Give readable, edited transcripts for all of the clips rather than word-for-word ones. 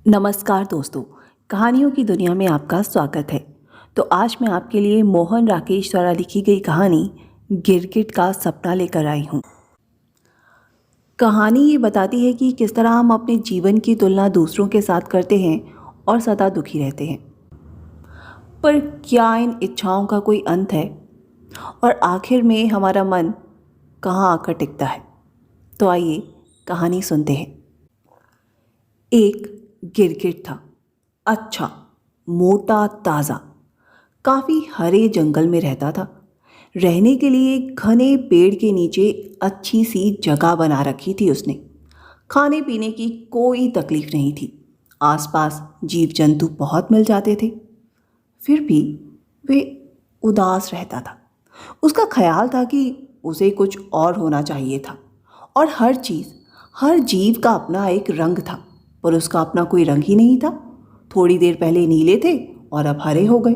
नमस्कार दोस्तों, कहानियों की दुनिया में आपका स्वागत है। तो आज मैं आपके लिए मोहन राकेश द्वारा लिखी गई कहानी गिरगिट का सपना लेकर आई हूँ। कहानी ये बताती है कि किस तरह हम अपने जीवन की तुलना दूसरों के साथ करते हैं और सदा दुखी रहते हैं। पर क्या इन इच्छाओं का कोई अंत है? और आखिर में हमारा मन कहाँ आकर टिकता है? तो आइए कहानी सुनते हैं। एक गिरगिट था। अच्छा, मोटा, ताज़ा, काफ़ी हरे जंगल में रहता था। रहने के लिए घने पेड़ के नीचे अच्छी सी जगह बना रखी थी उसने। खाने पीने की कोई तकलीफ नहीं थी। आसपास जीव जंतु बहुत मिल जाते थे। फिर भी वे उदास रहता था। उसका ख्याल था कि उसे कुछ और होना चाहिए था। और हर चीज़, हर जीव का अपना एक रंग था, पर उसका अपना कोई रंग ही नहीं था। थोड़ी देर पहले नीले थे और अब हरे हो गए।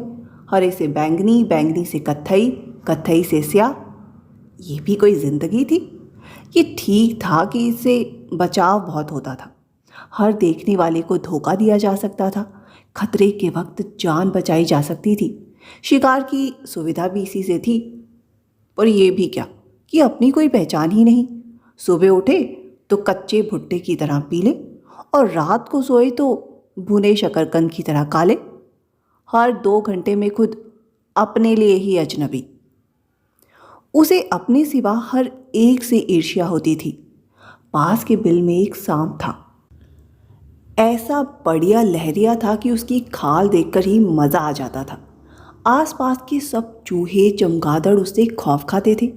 हरे से बैंगनी, बैंगनी से कत्थई, कत्थई से स्याह। ये भी कोई ज़िंदगी थी? ये ठीक था कि इससे बचाव बहुत होता था। हर देखने वाले को धोखा दिया जा सकता था। खतरे के वक्त जान बचाई जा सकती थी। शिकार की सुविधा भी इसी से थी। पर यह भी क्या कि अपनी कोई पहचान ही नहीं। सुबह उठे तो कच्चे भुट्टे की तरह पीले और रात को सोए तो भुने शकरकंद की तरह काले। हर 2 घंटे में खुद अपने लिए ही अजनबी। उसे अपने सिवा हर एक से ईर्ष्या होती थी। पास के बिल में एक सांप था। ऐसा बढ़िया लहरिया था कि उसकी खाल देखकर ही मज़ा आ जाता था। आसपास के सब चूहे चमगादड़ उससे खौफ खाते थे।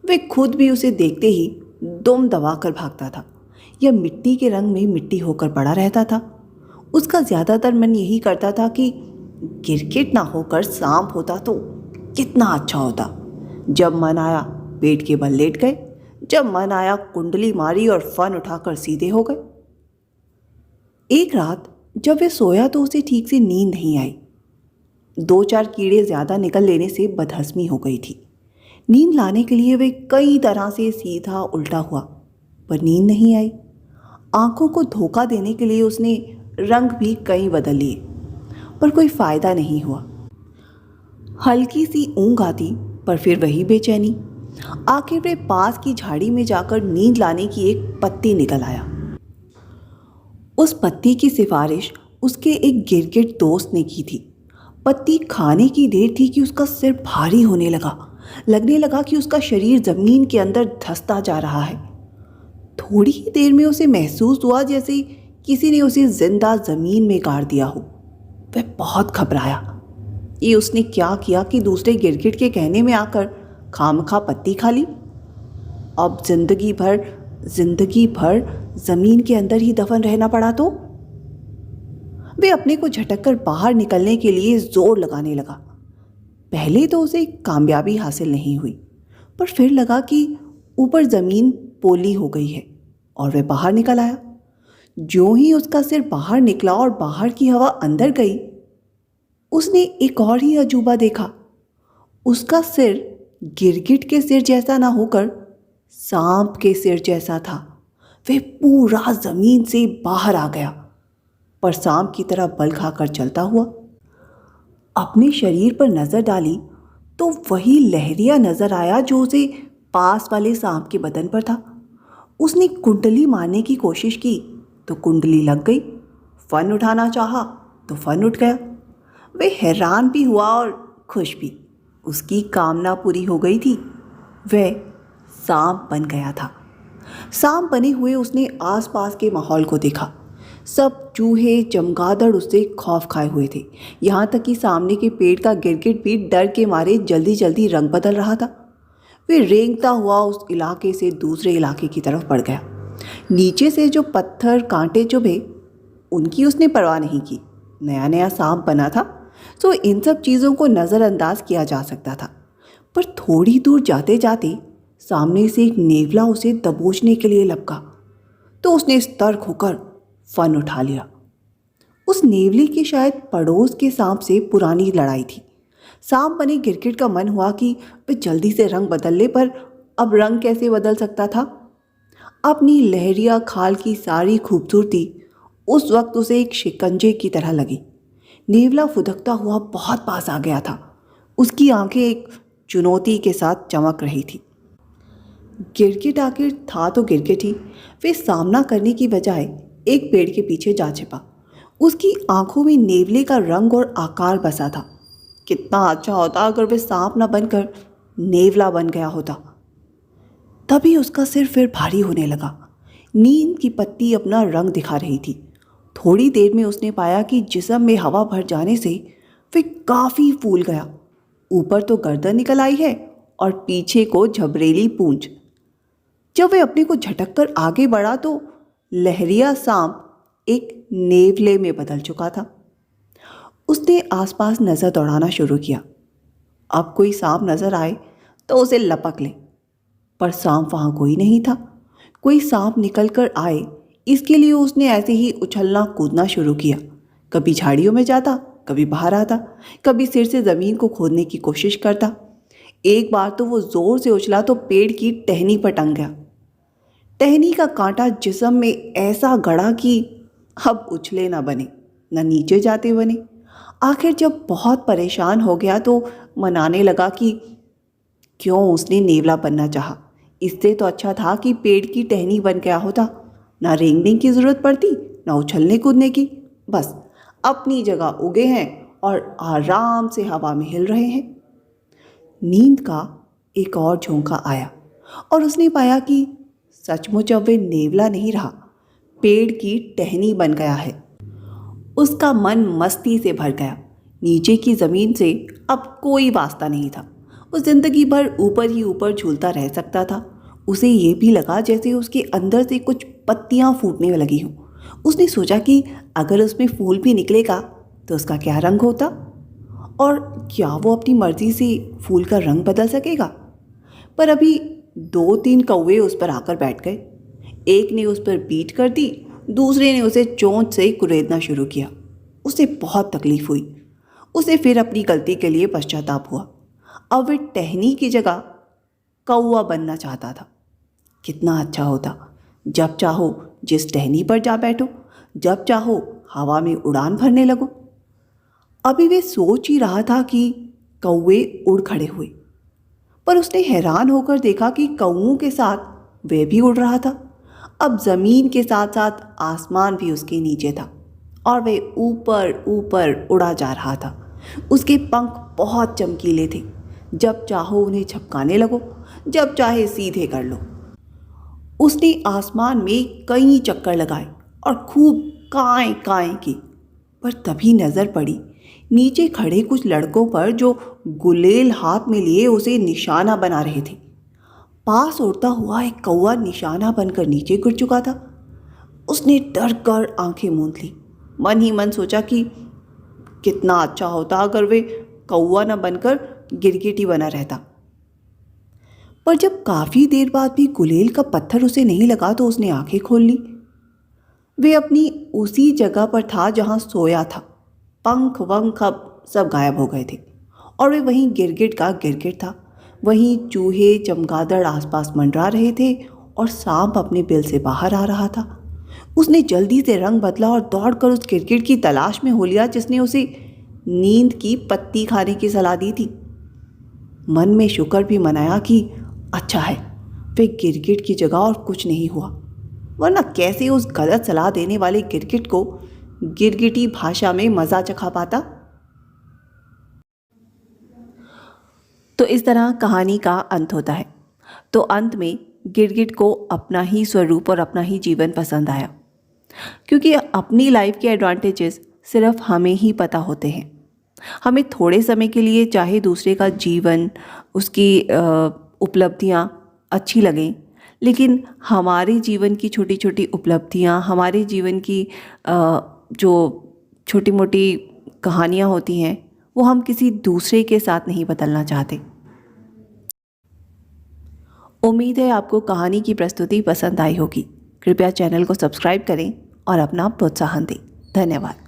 वे खुद भी उसे देखते ही दुम दबाकर भागता था। यह मिट्टी के रंग में मिट्टी होकर पड़ा रहता था। उसका ज़्यादातर मन यही करता था कि गिरगिट ना होकर सांप होता तो कितना अच्छा होता। जब मन आया पेट के बल लेट गए, जब मन आया कुंडली मारी और फन उठाकर सीधे हो गए। एक रात जब वे सोया तो उसे ठीक से नींद नहीं आई। 2-4 कीड़े ज़्यादा निकल लेने से बदहज़मी हो गई थी। नींद लाने के लिए वे कई तरह से सीधा उल्टा हुआ, पर नींद नहीं आई। आंखों को धोखा देने के लिए उसने रंग भी कई बदल लिए, पर कोई फ़ायदा नहीं हुआ। हल्की सी ऊँघ आती, पर फिर वही बेचैनी। आखिर वे पास की झाड़ी में जाकर नींद लाने की एक पत्ती निकल आया। उस पत्ती की सिफारिश उसके एक गिरगिट दोस्त ने की थी। पत्ती खाने की देर थी कि उसका सिर भारी होने लगा। लगने लगा कि उसका शरीर जमीन के अंदर धंसता जा रहा है। थोड़ी ही देर में उसे महसूस हुआ जैसे किसी ने उसे जिंदा जमीन में गाड़ दिया हो। वह बहुत घबराया। ये उसने क्या किया कि दूसरे गिरगिट के कहने में आकर खामखा पत्ती खा ली। अब जिंदगी भर जमीन के अंदर ही दफन रहना पड़ा तो? वे अपने को झटक कर बाहर निकलने के लिए जोर लगाने लगा। पहले तो उसे कामयाबी हासिल नहीं हुई, पर फिर लगा कि ऊपर जमीन पोली हो गई है और वह बाहर निकल आया। ज्यों ही उसका सिर बाहर निकला और बाहर की हवा अंदर गई, उसने एक और ही अजूबा देखा। उसका सिर गिरगिट के सिर जैसा ना होकर सांप के सिर जैसा था। वह पूरा जमीन से बाहर आ गया, पर सांप की तरह बल खाकर चलता हुआ। अपने शरीर पर नजर डाली तो वही लहरिया नजर आया जो उसे पास वाले सांप के बदन पर था। उसने कुंडली मारने की कोशिश की तो कुंडली लग गई। फन उठाना चाहा तो फन उठ गया। वे हैरान भी हुआ और खुश भी। उसकी कामना पूरी हो गई थी। वह सांप बन गया था। सांप बने हुए उसने आसपास के माहौल को देखा। सब चूहे चमगादड़ उससे खौफ खाए हुए थे। यहाँ तक कि सामने के पेड़ का गिरगिट भी डर के मारे जल्दी जल्दी रंग बदल रहा था। वे रेंगता हुआ उस इलाके से दूसरे इलाके की तरफ बढ़ गया। नीचे से जो पत्थर कांटे चुभे उनकी उसने परवाह नहीं की। नया नया सांप बना था तो इन सब चीज़ों को नज़रअंदाज किया जा सकता था। पर थोड़ी दूर जाते जाते सामने से एक नेवला उसे दबोचने के लिए लपका तो उसने सतर्क होकर फन उठा लिया। उस नेवले की शायद पड़ोस के सांप से पुरानी लड़ाई थी। सांप बने गिरगिट का मन हुआ कि वह जल्दी से रंग बदल ले, पर अब रंग कैसे बदल सकता था? अपनी लहरिया खाल की सारी खूबसूरती उस वक्त उसे एक शिकंजे की तरह लगी। नेवला फुदकता हुआ बहुत पास आ गया था। उसकी आंखें एक चुनौती के साथ चमक रही थी। गिरगिट आखिर था तो गिरगिट ही। वे सामना करने की बजाय एक पेड़ के पीछे जा छिपा। उसकी आंखों में नेवले का रंग और आकार बसा था। कितना अच्छा होता अगर वे सांप न बनकर नेवला बन गया होता। तभी उसका सिर फिर भारी होने लगा। नींद की पत्ती अपना रंग दिखा रही थी। थोड़ी देर में उसने पाया कि जिस्म में हवा भर जाने से वे काफी फूल गया। ऊपर तो गर्दन निकल आई है और पीछे को झबरेली पूंछ। जब वे अपने को झटक कर आगे बढ़ा तो लहरिया सांप एक नेवले में बदल चुका था। उसने आसपास नजर दौड़ाना शुरू किया। अब कोई सांप नजर आए तो उसे लपक ले, पर सांप वहां कोई नहीं था। कोई सांप निकल कर आए इसके लिए उसने ऐसे ही उछलना कूदना शुरू किया। कभी झाड़ियों में जाता, कभी बाहर आता, कभी सिर से जमीन को खोदने की कोशिश करता। एक बार तो वो जोर से उछला तो पेड़ की टहनी पर टंग गया। टहनी का कांटा जिस्म में ऐसा गड़ा कि अब उछले ना बने, न नीचे जाते बने। आखिर जब बहुत परेशान हो गया तो मनाने लगा कि क्यों उसने नेवला बनना चाहा। इससे तो अच्छा था कि पेड़ की टहनी बन गया होता। ना रेंगने की जरूरत पड़ती, ना उछलने कूदने की। बस अपनी जगह उगे हैं और आराम से हवा में हिल रहे हैं। नींद का एक और झोंका आया और उसने पाया कि सचमुच अब वे नेवला नहीं रहा, पेड़ की टहनी बन गया है। उसका मन मस्ती से भर गया। नीचे की जमीन से अब कोई वास्ता नहीं था। वो जिंदगी भर ऊपर ही ऊपर झूलता रह सकता था। उसे ये भी लगा जैसे उसके अंदर से कुछ पत्तियां फूटने लगी हों। उसने सोचा कि अगर उसमें फूल भी निकलेगा तो उसका क्या रंग होता, और क्या वो अपनी मर्जी से फूल का रंग बदल सकेगा। पर अभी 2-3 कौवे उस पर आकर बैठ गए। एक ने उस पर बीट कर दी, दूसरे ने उसे चोंच से कुरेदना शुरू किया। उसे बहुत तकलीफ हुई। उसे फिर अपनी गलती के लिए पश्चाताप हुआ। अब वे टहनी की जगह कौवा बनना चाहता था। कितना अच्छा होता, जब चाहो जिस टहनी पर जा बैठो, जब चाहो हवा में उड़ान भरने लगो। अभी वे सोच ही रहा था कि कौवे उड़ खड़े हुए, पर उसने हैरान होकर देखा कि कौवों के साथ वह भी उड़ रहा था। अब जमीन के साथ साथ आसमान भी उसके नीचे था और वह ऊपर ऊपर उड़ा जा रहा था। उसके पंख बहुत चमकीले थे। जब चाहो उन्हें झपकाने लगो, जब चाहे सीधे कर लो। उसने आसमान में कई चक्कर लगाए और खूब काएं काएं की, पर तभी नजर पड़ी नीचे खड़े कुछ लड़कों पर जो गुलेल हाथ में लिए उसे निशाना बना रहे थे। पास उड़ता हुआ एक कौवा निशाना बनकर नीचे गिर चुका था। उसने डर कर आंखें मूंद ली। मन ही मन सोचा कि कितना अच्छा होता अगर वे कौवा न बनकर गिरगिट ही बना रहता। पर जब काफी देर बाद भी गुलेल का पत्थर उसे नहीं लगा तो उसने आंखें खोल ली। वे अपनी उसी जगह पर था जहां सोया था। पंख वंख अब सब गायब हो गए थे और वे वहीं गिरगिट का गिरगिट था। वहीं चूहे चमगादड़ आसपास मंडरा रहे थे और सांप अपने बिल से बाहर आ रहा था। उसने जल्दी से रंग बदला और दौड़कर उस गिरगिट की तलाश में हो लिया जिसने उसे नींद की पत्ती खाने की सलाह दी थी। मन में शुक्र भी मनाया कि अच्छा है वे गिरगिट की जगह और कुछ नहीं हुआ, वरना कैसे उस गलत सलाह देने वाले गिरगिट को गिरगिटी भाषा में मजा चखा पाता। तो इस तरह कहानी का अंत होता है। तो अंत में गिरगिट को अपना ही स्वरूप और अपना ही जीवन पसंद आया, क्योंकि अपनी लाइफ के एडवांटेजेस सिर्फ हमें ही पता होते हैं। हमें थोड़े समय के लिए चाहे दूसरे का जीवन, उसकी उपलब्धियाँ अच्छी लगें, लेकिन हमारे जीवन की छोटी छोटी उपलब्धियाँ, हमारे जीवन की जो छोटी मोटी कहानियाँ होती हैं वो हम किसी दूसरे के साथ नहीं बदलना चाहते। उम्मीद है आपको कहानी की प्रस्तुति पसंद आई होगी। कृपया चैनल को सब्सक्राइब करें और अपना प्रोत्साहन दें। धन्यवाद।